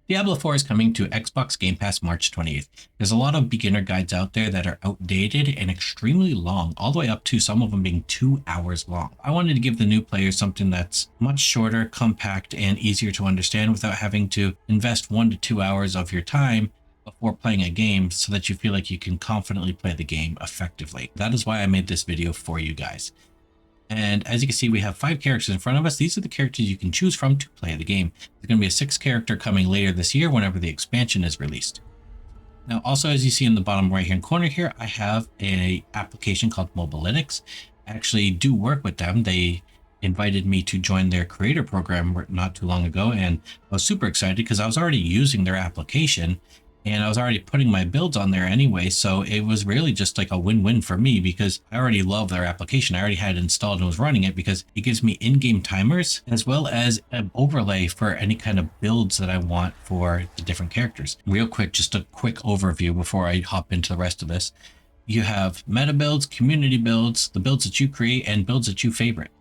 Diablo 4 is coming to Xbox Game Pass March 28th. There's a lot of beginner guides out there that are outdated and extremely long, all the way up to some of them being 2 hours long. I wanted to give the new players something that's much shorter, compact, and easier to understand without having to invest 1 to 2 hours of your time before playing a game so that you feel like you can confidently play the game effectively. That is why I made this video for you guys. And as you can see, we have 5 characters in front of us. These are the characters you can choose from to play the game. There's going to be a 6th character coming later this year whenever the expansion is released. Now, also, as you see in the bottom right hand corner here, I have an application called Mobalytics. I actually do work with them. They invited me to join their creator program not too long ago, and I was super excited because I was already using their application and I was already putting my builds on there anyway. So it was really just like a win-win for me because I already love their application. I already had it installed and was running it because it gives me in-game timers as well as an overlay for any kind of builds that I want for the different characters. Real quick, just a quick overview before I hop into the rest of this. You have meta builds, community builds, the builds that you create, and builds that you favorite.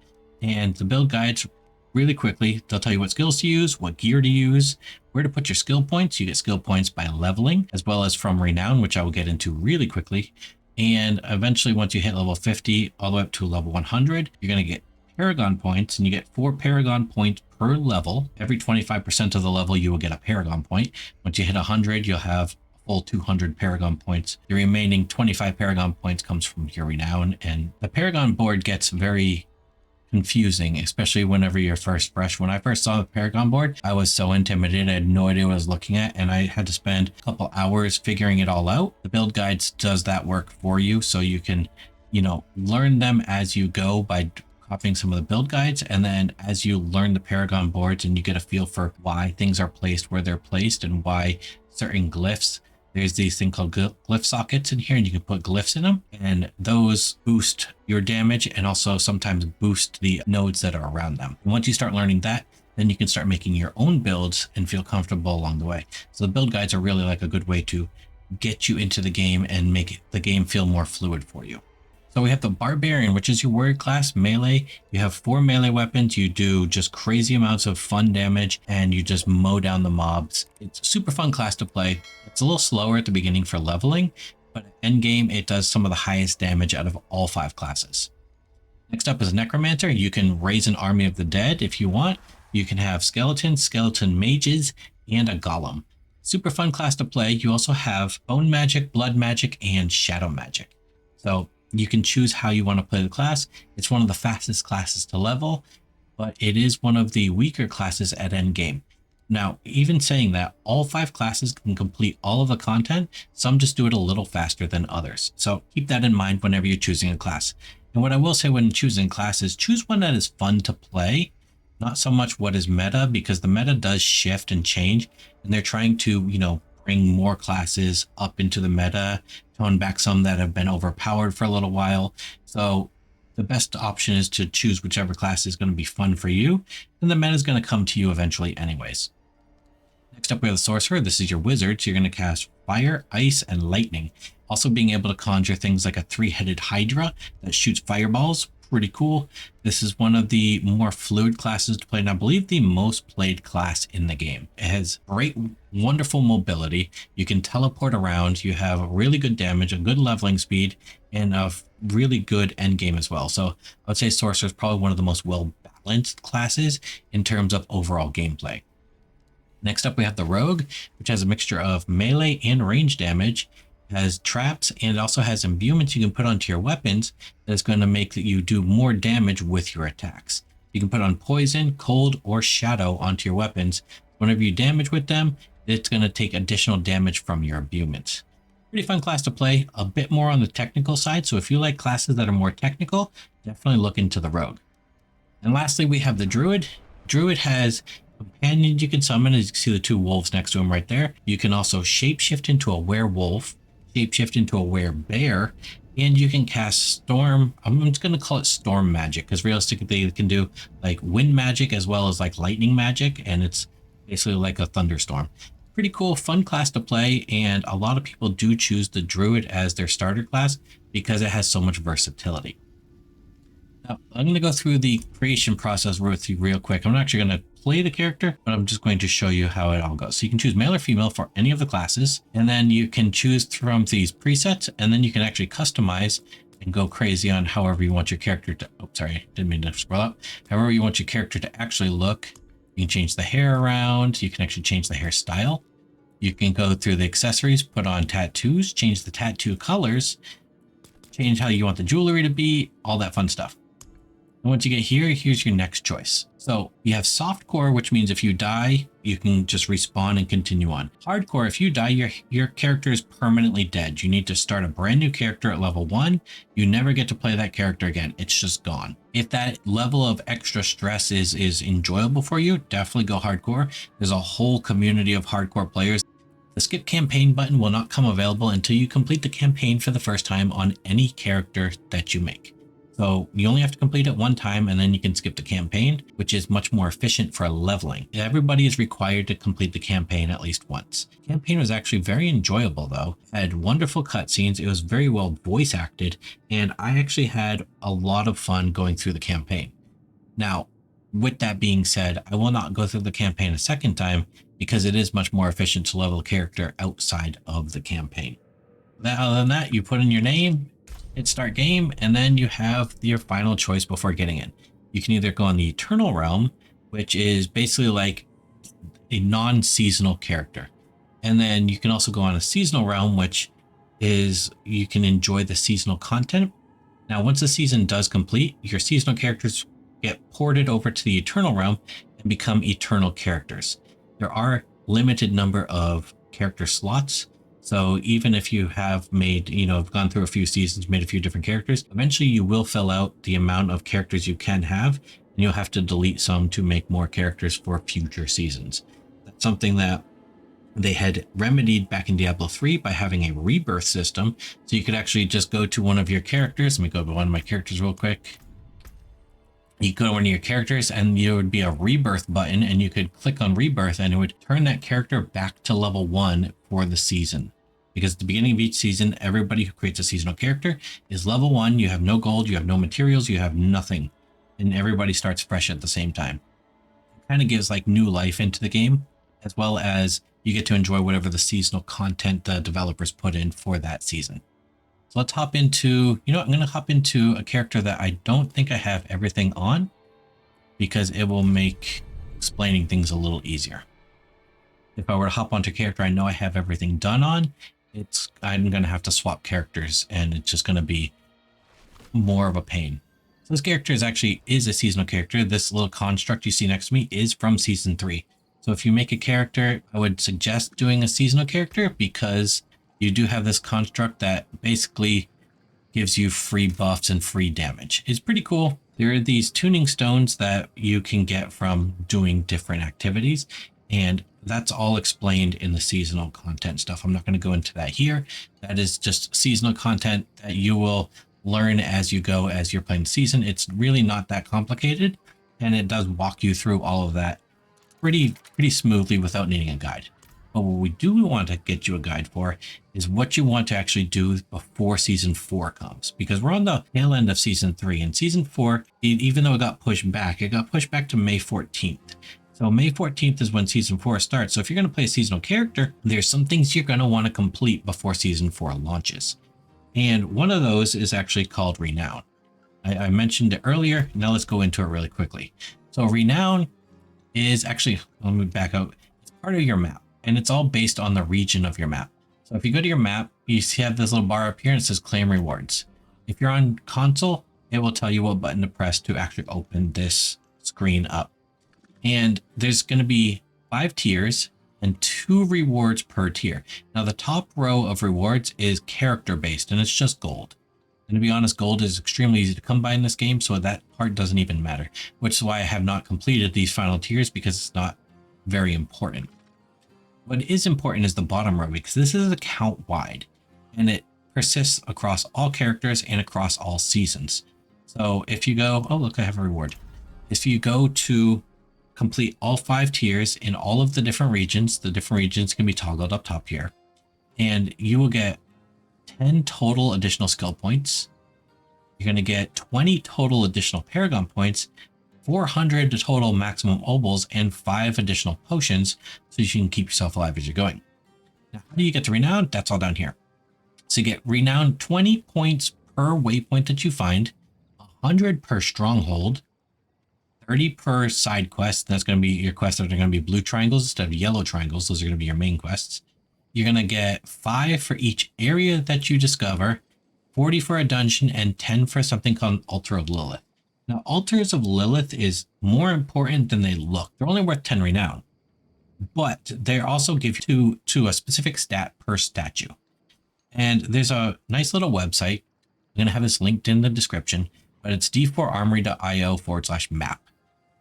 And the build guides, really quickly, they'll tell you what skills to use, what gear to use, where to put your skill points. You get skill points by leveling, as well as from renown, which I will get into really quickly. And eventually, once you hit level 50 all the way up to level 100, you're going to get Paragon points, and you get 4 Paragon points per level. Every 25% of the level, you will get a Paragon point. Once you hit 100, you'll have a full 200 Paragon points. The remaining 25 Paragon points comes from your renown, and the Paragon board gets very confusing, especially whenever you're first fresh. When I first saw the Paragon board, I was so intimidated. I had no idea what I was looking at, and I had to spend a couple hours figuring it all out. The build guides does that work for you, so you can, learn them as you go by copying some of the build guides, and then as you learn the Paragon boards and you get a feel for why things are placed where they're placed and why certain glyphs. There's these thing called glyph sockets in here, and you can put glyphs in them, and those boost your damage and also sometimes boost the nodes that are around them. And once you start learning that, then you can start making your own builds and feel comfortable along the way. So the build guides are really like a good way to get you into the game and make the game feel more fluid for you. So we have the Barbarian, which is your warrior class, melee. You have 4 melee weapons. You do just crazy amounts of fun damage and you just mow down the mobs. It's a super fun class to play. It's a little slower at the beginning for leveling, but at endgame, it does some of the highest damage out of all 5 classes. Next up is Necromancer. You can raise an army of the dead if you want. You can have skeletons, skeleton mages, and a golem. Super fun class to play. You also have bone magic, blood magic, and shadow magic. So you can choose how you want to play the class. It's one of the fastest classes to level, but it is one of the weaker classes at endgame. Now, even saying that, all 5 classes can complete all of the content. Some just do it a little faster than others. So keep that in mind whenever you're choosing a class. And what I will say when choosing classes, choose one that is fun to play, not so much what is meta, because the meta does shift and change, and they're trying to, bring more classes up into the meta, tone back some that have been overpowered for a little while. So the best option is to choose whichever class is going to be fun for you, and the meta is going to come to you eventually anyways. Next up, we have the Sorcerer. This is your wizard, so you're going to cast fire, ice, and lightning. Also being able to conjure things like a 3-headed Hydra that shoots fireballs. Pretty cool. This is one of the more fluid classes to play, and I believe the most played class in the game. It has great, wonderful mobility. You can teleport around. You have really good damage, a good leveling speed, and a really good end game as well. So I would say Sorcerer is probably one of the most well-balanced classes in terms of overall gameplay. Next up, we have the Rogue, which has a mixture of melee and range damage. Has traps, and it also has imbuements you can put onto your weapons that's going to make you do more damage with your attacks. You can put on poison, cold, or shadow onto your weapons. Whenever you damage with them, it's going to take additional damage from your imbuements. Pretty fun class to play, a bit more on the technical side, so if you like classes that are more technical, definitely look into the Rogue. And lastly, we have the Druid. Druid has companions you can summon, as you can see the 2 wolves next to him right there. You can also shapeshift into a werewolf, shapeshift into a werebear, and you can cast storm. I'm just going to call it storm magic because realistically it can do like wind magic as well as like lightning magic, and it's basically like a thunderstorm. Pretty cool, fun class to play, and a lot of people do choose the Druid as their starter class because it has so much versatility. Now, I'm going to go through the creation process with you real quick. I'm not actually going to display the character, but I'm just going to show you how it all goes. So you can choose male or female for any of the classes, and then you can choose from these presets, and then you can actually customize and go crazy on however you want your character to, oh, sorry, didn't mean to scroll up. However you want your character to actually look. You can change the hair around. You can actually change the hairstyle. You can go through the accessories, put on tattoos, change the tattoo colors, change how you want the jewelry to be, all that fun stuff. And once you get here, here's your next choice. So you have softcore, which means if you die, you can just respawn and continue on. Hardcore, if you die, your character is permanently dead. You need to start a brand new character at level 1. You never get to play that character again. It's just gone. If that level of extra stress is enjoyable for you, definitely go hardcore. There's a whole community of hardcore players. The skip campaign button will not come available until you complete the campaign for the first time on any character that you make. So you only have to complete it one time and then you can skip the campaign, which is much more efficient for leveling. Everybody is required to complete the campaign at least once. The campaign was actually very enjoyable though. It had wonderful cutscenes. It was very well voice acted, and I actually had a lot of fun going through the campaign. Now, with that being said, I will not go through the campaign a second time because it is much more efficient to level a character outside of the campaign. Other than that, you put in your name, hit start game, and then you have your final choice before getting in. You can either go on the Eternal Realm, which is basically like a non-seasonal character. And then you can also go on a Seasonal Realm, which is you can enjoy the seasonal content. Now, once the season does complete, your seasonal characters get ported over to the Eternal Realm and become eternal characters. There are limited number of character slots. So even if you have made, gone through a few seasons, made a few different characters, eventually you will fill out the amount of characters you can have, and you'll have to delete some to make more characters for future seasons. That's something that they had remedied back in Diablo 3 by having a rebirth system. So you could actually just go to one of your characters. Let me go to one of my characters real quick. You go to one of your characters and there would be a rebirth button, and you could click on rebirth and it would turn that character back to level 1 for the season. Because at the beginning of each season, everybody who creates a seasonal character is level 1. You have no gold, you have no materials, you have nothing. And everybody starts fresh at the same time. It kind of gives like new life into the game, as well as you get to enjoy whatever the seasonal content the developers put in for that season. So let's hop into, I'm going to hop into a character that I don't think I have everything on, because it will make explaining things a little easier. If I were to hop onto a character I know I have everything done on, I'm going to have to swap characters, and it's just going to be more of a pain. So this character is a seasonal character. This little construct you see next to me is from season 3. So if you make a character, I would suggest doing a seasonal character, because you do have this construct that basically gives you free buffs and free damage. It's pretty cool. There are these tuning stones that you can get from doing different activities, and that's all explained in the seasonal content stuff. I'm not going to go into that here. That is just seasonal content that you will learn as you go, as you're playing the season. It's really not that complicated, and it does walk you through all of that pretty smoothly without needing a guide. But what we do want to get you a guide for is what you want to actually do before season 4 comes, because we're on the tail end of season 3, and season 4, even though it got pushed back to May 14th. So May 14th is when season 4 starts. So if you're going to play a seasonal character, there's some things you're going to want to complete before season 4 launches. And one of those is actually called Renown. I mentioned it earlier. Now let's go into it really quickly. So Renown is actually, let me back out. It's part of your map, and it's all based on the region of your map. So if you go to your map, you have this little bar up here and it says claim rewards. If you're on console, it will tell you what button to press to actually open this screen up. And there's going to be 5 tiers and 2 rewards per tier. Now the top row of rewards is character based, and it's just gold. And to be honest, gold is extremely easy to come by in this game, so that part doesn't even matter, which is why I have not completed these final tiers, because it's not very important. What is important is the bottom row, because this is account wide, and it persists across all characters and across all seasons. So if you go, oh look, I have a reward. If you go to complete all 5 tiers in all of the different regions can be toggled up top here, and you will get 10 total additional skill points. You're going to get 20 total additional Paragon points, 400 total maximum obols, and 5 additional potions so you can keep yourself alive as you're going. Now, how do you get to renown? That's all down here. So you get renown 20 points per waypoint that you find, 100 per stronghold, 30 per side quest. That's going to be your quests that are going to be blue triangles instead of yellow triangles. Those are going to be your main quests. You're going to get 5 for each area that you discover, 40 for a dungeon, and 10 for something called Altar of Lilith. Now, Altars of Lilith is more important than they look. They're only worth 10 renown, but they also give you to a specific stat per statue. And there's a nice little website. I'm going to have this linked in the description, but it's d4armory.io/map.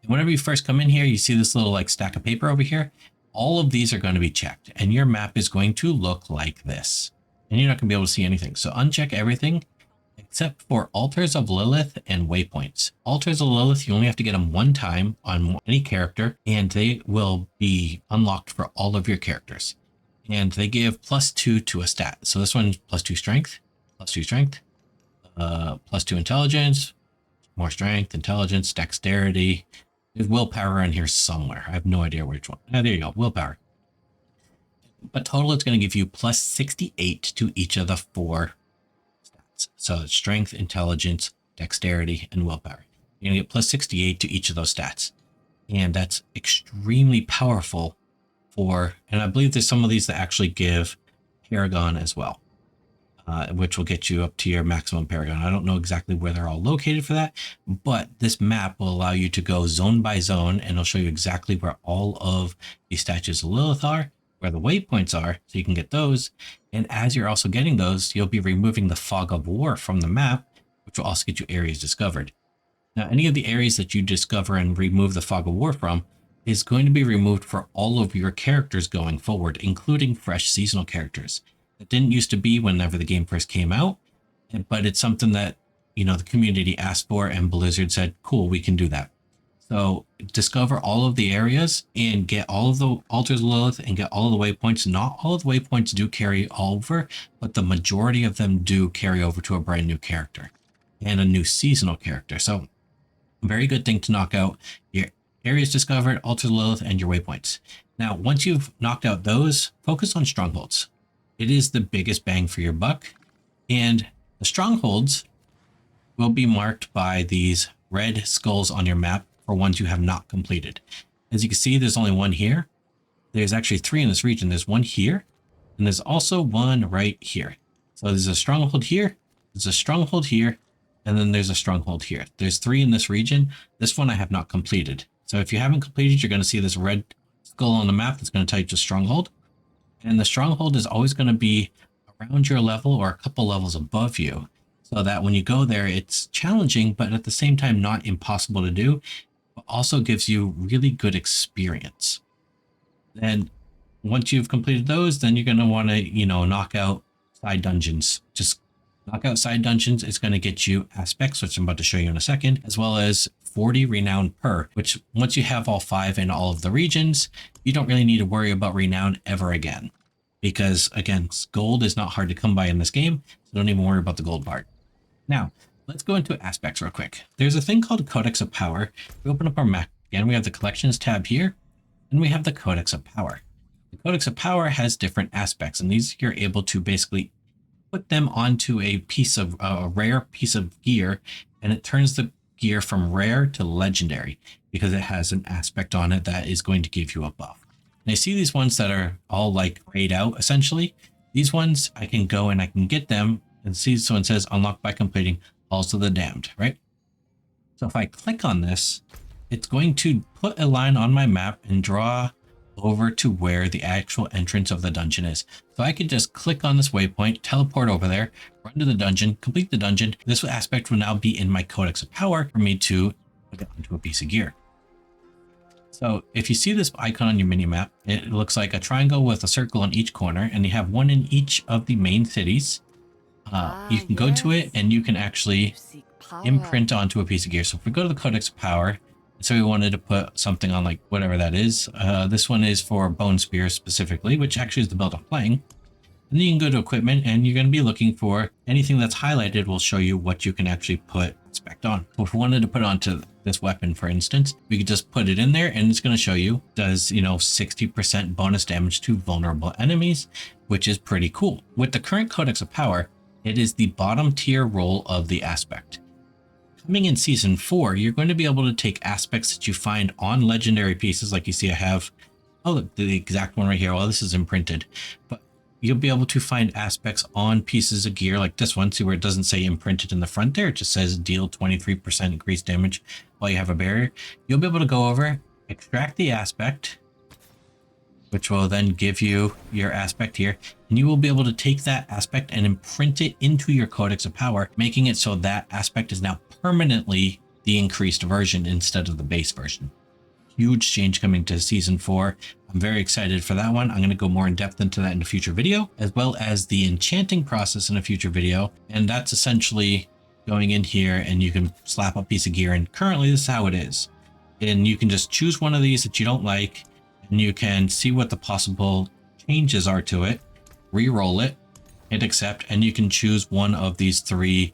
And whenever you first come in here, you see this little like stack of paper over here. All of these are going to be checked, and your map is going to look like this. And you're not going to be able to see anything. So uncheck everything except for Altars of Lilith and waypoints. Altars of Lilith, you only have to get them one time on any character, and they will be unlocked for all of your characters. And they give +2 to a stat. So this one's +2 strength, +2 strength, +2 intelligence, more strength, intelligence, dexterity. There's willpower in here somewhere. I have no idea which one. There you go, willpower. But total, it's going to give you +68 to each of the 4 stats. So it's strength, intelligence, dexterity, and willpower. You're going to get +68 to each of those stats. And that's extremely powerful for, and I believe there's some of these that actually give Paragon as well, which will get you up to your maximum Paragon. I don't know exactly where they're all located for that, but this map will allow you to go zone by zone, and it'll show you exactly where all of the statues of Lilith are, where the waypoints are, so you can get those. And as you're also getting those, you'll be removing the Fog of War from the map, which will also get you areas discovered. Now, any of the areas that you discover and remove the Fog of War from is going to be removed for all of your characters going forward, including fresh seasonal characters. It didn't used to be whenever the game first came out, but it's something that, you know, the community asked for, and Blizzard said, cool, we can do that. So discover all of the areas and get all of the Altars of Lilith and get all of the waypoints. Not all of the waypoints do carry over, but the majority of them do carry over to a brand new character and a new seasonal character. So very good thing to knock out your areas discovered, Altars of Lilith, and your waypoints. Now, once you've knocked out those, focus on strongholds. It is the biggest bang for your buck, and the strongholds will be marked by these red skulls on your map for ones you have not completed. As you can see, there's only one here. There's actually 3 in this region. There's one here, and there's also one right here. So there's a stronghold here, there's a stronghold here, and then there's a stronghold here. There's 3 in this region. This one I have not completed. So if you haven't completed, you're going to see this red skull on the map that's going to tell you to stronghold. And the stronghold is always going to be around your level or a couple levels above you, so that when you go there, it's challenging, but at the same time, not impossible to do, but also gives you really good experience. Then once you've completed those, then you're going to want to, you know, knock out side dungeons. Just knock out side dungeons. It's going to get you aspects, which I'm about to show you in a second, as well as 40 renown per, which once you have all 5 in all of the regions, you don't really need to worry about renown ever again. Because again, gold is not hard to come by in this game, so don't even worry about the gold part. Now, let's go into aspects real quick. There's a thing called Codex of Power. We open up our map again, we have the collections tab here, and we have the Codex of Power. The Codex of Power has different aspects, and these you're able to basically put them onto a piece of a rare piece of gear, and it turns the gear from rare to legendary because it has an aspect on it that is going to give you a buff. And I see these ones that are all like grayed out essentially. These ones I can go and I can get them and see someone says unlocked by completing Halls of the Damned, right? So if I click on this, it's going to put a line on my map and draw over to where the actual entrance of the dungeon is. So I could just click on this waypoint, teleport over there, run to the dungeon, complete the dungeon. This aspect will now be in my Codex of Power for me to put it onto a piece of gear. So if you see this icon on your mini map, it looks like a triangle with a circle in each corner, and you have one in each of the main cities. You can go to it and you can actually imprint onto a piece of gear. So if we go to the Codex of Power, so we wanted to put something on like whatever that is. This one is for Bone Spear specifically, which actually is the build I'm playing. And then you can go to equipment and you're going to be looking for anything that's highlighted will show you what you can actually put aspect on. So if we wanted to put it onto this weapon, for instance, we could just put it in there and it's going to show you does, 60% bonus damage to vulnerable enemies, which is pretty cool. With the current Codex of Power, it is the bottom tier role of the aspect. Coming in season 4, you're going to be able to take aspects that you find on legendary pieces. Like you see, I have, the exact one right here. Well, this is imprinted, but you'll be able to find aspects on pieces of gear like this one. See where it doesn't say imprinted in the front there. It just says deal 23% increased damage while you have a barrier. You'll be able to go over, extract the aspect, which will then give you your aspect here. And you will be able to take that aspect and imprint it into your Codex of Power, making it so that aspect is now permanently the increased version instead of the base version. Huge change coming to season 4. I'm very excited for that one. I'm going to go more in depth into that in a future video, as well as the enchanting process in a future video. And that's essentially going in here and you can slap a piece of gear. And currently this is how it is. And you can just choose one of these that you don't like, and you can see what the possible changes are to it, re-roll it, hit accept, and you can choose one of these 3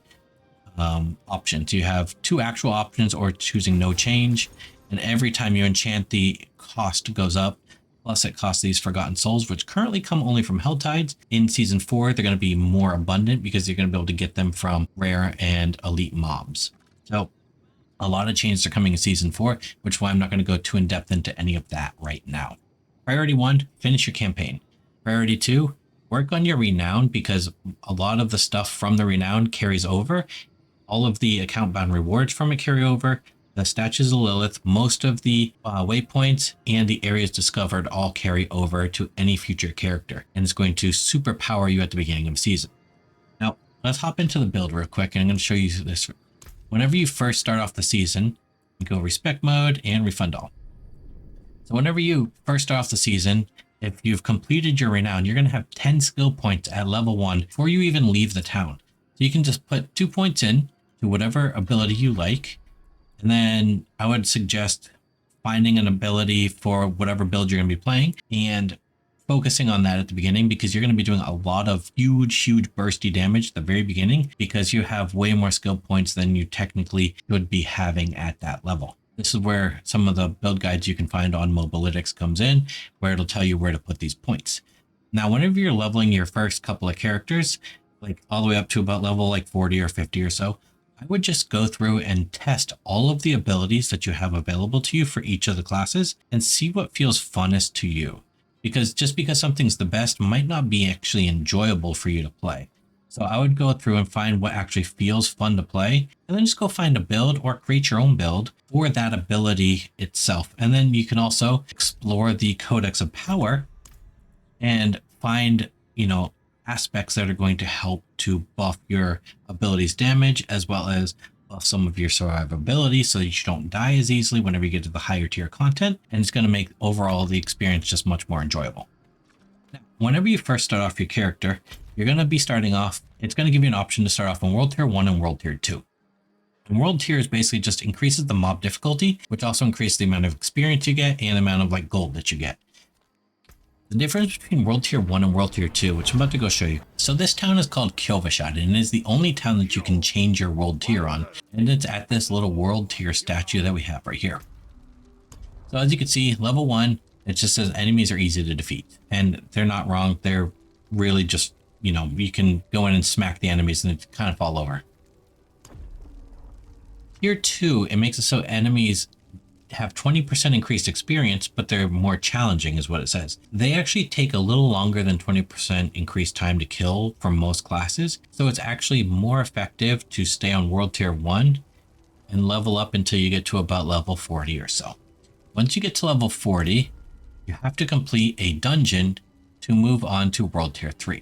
options. You have 2 actual options or choosing no change. And every time you enchant, the cost goes up. Plus it costs these Forgotten Souls, which currently come only from Helltides. In season 4, they're going to be more abundant because you're going to be able to get them from rare and elite mobs. So a lot of changes are coming in season 4, which is why I'm not going to go too in depth into any of that right now. Priority 1, finish your campaign. Priority 2, work on your renown, because a lot of the stuff from the renown carries over. All of the account bound rewards from it carry over. The statues of Lilith, most of the waypoints and the areas discovered all carry over to any future character, and it's going to superpower you at the beginning of the season. Now, let's hop into the build real quick, and I'm going to show you this. Whenever you first start off the season, you go respec mode and refund all. So whenever you first start off the season, if you've completed your renown, you're going to have 10 skill points at level 1 before you even leave the town. So you can just put 2 points in to whatever ability you like. And then I would suggest finding an ability for whatever build you're going to be playing and focusing on that at the beginning, because you're going to be doing a lot of huge bursty damage at the very beginning because you have way more skill points than you technically would be having at that level. This is where some of the build guides you can find on Mobalytics comes in, where it'll tell you where to put these points. Now, whenever you're leveling your first couple of characters, like all the way up to about level like 40 or 50 or so, I would just go through and test all of the abilities that you have available to you for each of the classes and see what feels funnest to you. Because just because something's the best might not be actually enjoyable for you to play. So I would go through and find what actually feels fun to play, and then just go find a build or create your own build for that ability itself. And then you can also explore the Codex of Power and find, aspects that are going to help to buff your abilities damage, as well as buff some of your survivability so that you don't die as easily whenever you get to the higher tier content. And it's going to make overall the experience just much more enjoyable. Now, whenever you first start off your character, you're going to be starting off, it's going to give you an option to start off in World Tier 1 and World Tier 2. And World Tier is basically just increases the mob difficulty, which also increases the amount of experience you get and the amount of gold that you get. The difference between World Tier 1 and World Tier 2, which I'm about to go show you. So this town is called Kjolvashad, and it is the only town that you can change your world tier on. And it's at this little world tier statue that we have right here. So as you can see, level 1, it just says enemies are easy to defeat. And they're not wrong. They're really just, you can go in and smack the enemies and they kind of fall over. Tier 2, it makes it so enemies have 20% increased experience, but they're more challenging is what it says. They actually take a little longer than 20% increased time to kill for most classes. So it's actually more effective to stay on World Tier 1 and level up until you get to about level 40 or so. Once you get to level 40, you have to complete a dungeon to move on to World Tier 3.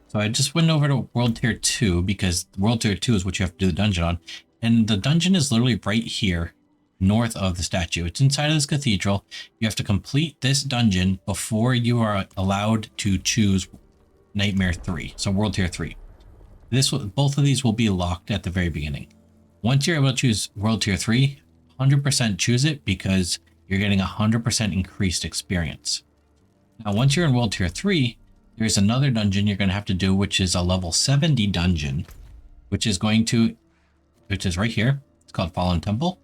So I just went over to World Tier 2 because World Tier 2 is what you have to do the dungeon on. And the dungeon is literally right here, north of the statue. It's inside of this cathedral. You have to complete this dungeon before you are allowed to choose Nightmare 3, so World Tier 3. Both of these will be locked at the very beginning. Once you're able to choose World Tier 3, 100% choose it because you're getting 100% increased experience. Now, once you're in World Tier 3, there's another dungeon you're going to have to do, which is a level 70 dungeon, which is going to which is right here. It's called Fallen Temple.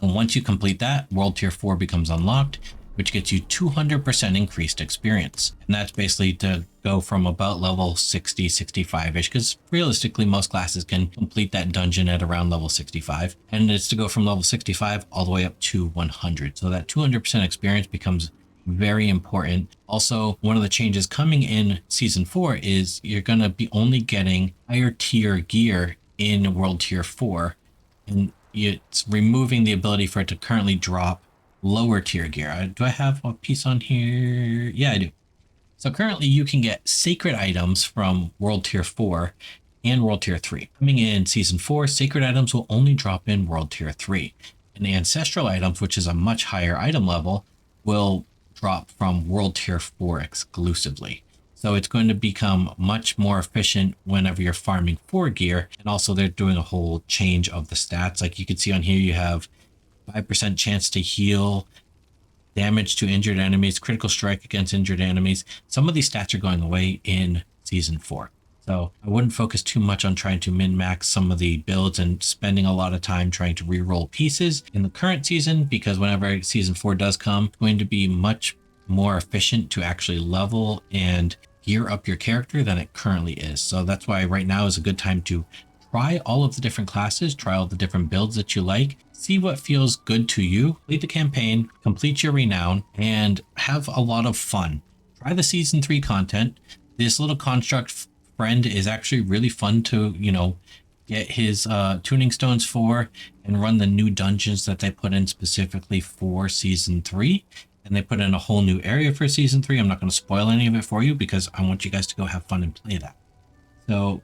And once you complete that, World Tier 4 becomes unlocked, which gets you 200% increased experience. And that's basically to go from about level 60, 65-ish, because realistically, most classes can complete that dungeon at around level 65. And it's to go from level 65 all the way up to 100. So that 200% experience becomes very important. Also, one of the changes coming in Season 4 is you're going to be only getting higher tier gear in World Tier 4. And it's removing the ability for it to currently drop lower tier gear. Do I have a piece on here? Yeah, I do. So currently you can get sacred items from World Tier 4 and World Tier 3. Coming in Season 4, sacred items will only drop in World Tier 3. And the ancestral items, which is a much higher item level, will drop from World Tier 4 exclusively. So it's going to become much more efficient whenever you're farming for gear. And also they're doing a whole change of the stats. Like you can see on here, you have 5% chance to heal, damage to injured enemies, critical strike against injured enemies. Some of these stats are going away in Season 4. So I wouldn't focus too much on trying to min-max some of the builds and spending a lot of time trying to re-roll pieces in the current season, because whenever Season 4 does come, it's going to be much more efficient to actually level and gear up your character than it currently is. So that's why right now is a good time to try all of the different classes, try all the different builds that you like, see what feels good to you, complete the campaign, complete your renown, and have a lot of fun. Try the Season 3 content. This little construct friend is actually really fun to, get his tuning stones for and run the new dungeons that they put in specifically for Season 3. And they put in a whole new area for Season 3. I'm not going to spoil any of it for you because I want you guys to go have fun and play that. So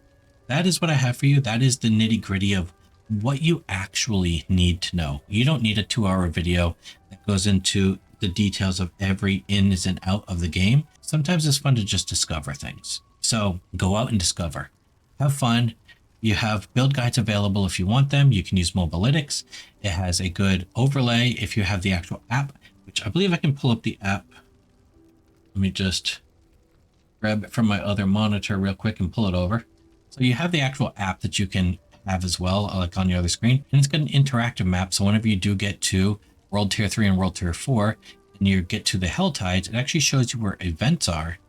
that is what I have for you. That is the nitty gritty of what you actually need to know. You don't need a 2-hour video that goes into the details of every ins and out of the game. Sometimes it's fun to just discover things. So go out and discover. Have fun. You have build guides available if you want them. You can use Mobalytics. It has a good overlay if you have the actual app, which I believe I can pull up the app. Let me just grab it from my other monitor real quick and pull it over. So you have the actual app that you can have as well, like on your other screen. And it's got an interactive map. So whenever you do get to World Tier 3 and World Tier 4, and you get to the Hell Tides, it actually shows you where events are.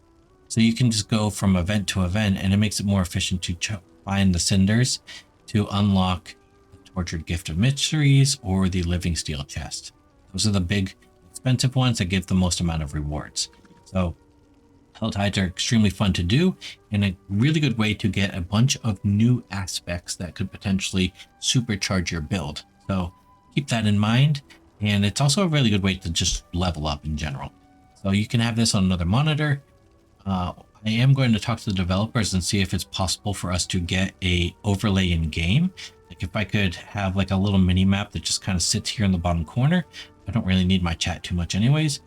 So you can just go from event to event, and it makes it more efficient to find the cinders to unlock the Tortured Gift of Mysteries or the Living Steel Chest. Those are the big expensive ones that give the most amount of rewards. So Hell Tides are extremely fun to do and a really good way to get a bunch of new aspects that could potentially supercharge your build. So keep that in mind. And it's also a really good way to just level up in general. So you can have this on another monitor. I am going to talk to the developers and see if it's possible for us to get a overlay in game. Like if I could have like a little mini map that just kind of sits here in the bottom corner. I don't really need my chat too much anyways.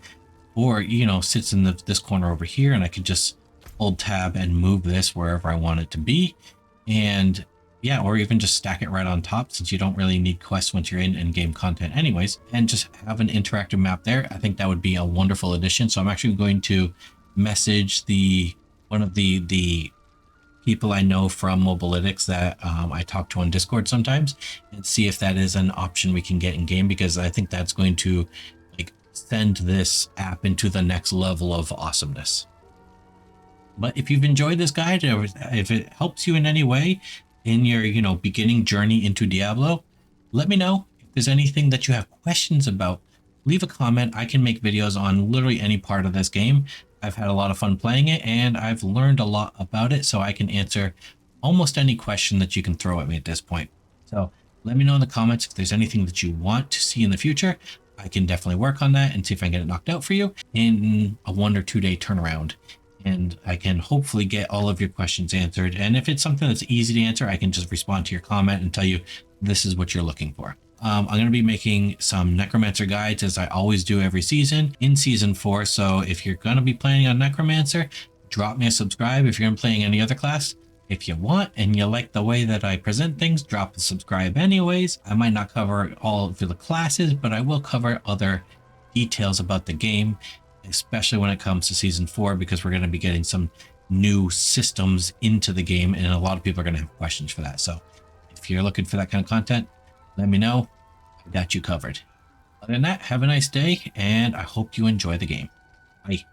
Or, sits in this corner over here, and I could just hold tab and move this wherever I want it to be. And yeah, or even just stack it right on top, since you don't really need quests once you're in game content anyways, and just have an interactive map there. I think that would be a wonderful addition. So I'm actually going to message one of the people I know from Mobalytics that I talk to on Discord sometimes, and see if that is an option we can get in game, because I think that's going to send this app into the next level of awesomeness. But if you've enjoyed this guide, or if it helps you in any way in your beginning journey into Diablo, let me know. If there's anything that you have questions about, leave a comment. I can make videos on literally any part of this game. I've had a lot of fun playing it, and I've learned a lot about it, so I can answer almost any question that you can throw at me at this point. So let me know in the comments if there's anything that you want to see in the future. I can definitely work on that and see if I can get it knocked out for you in a 1 or 2 day turnaround. And I can hopefully get all of your questions answered. And if it's something that's easy to answer, I can just respond to your comment and tell you this is what you're looking for. I'm going to be making some Necromancer guides, as I always do every season, in Season 4. So if you're going to be playing on Necromancer, drop me a subscribe. If you're playing any other class, if you want and you like the way that I present things, drop a subscribe anyways. I might not cover all of the classes, but I will cover other details about the game, especially when it comes to Season 4, because we're going to be getting some new systems into the game, and a lot of people are going to have questions for that. So if if you're looking for that kind of content, let me know. I got you covered. Other than that, have a nice day, and I hope you enjoy the game. Bye.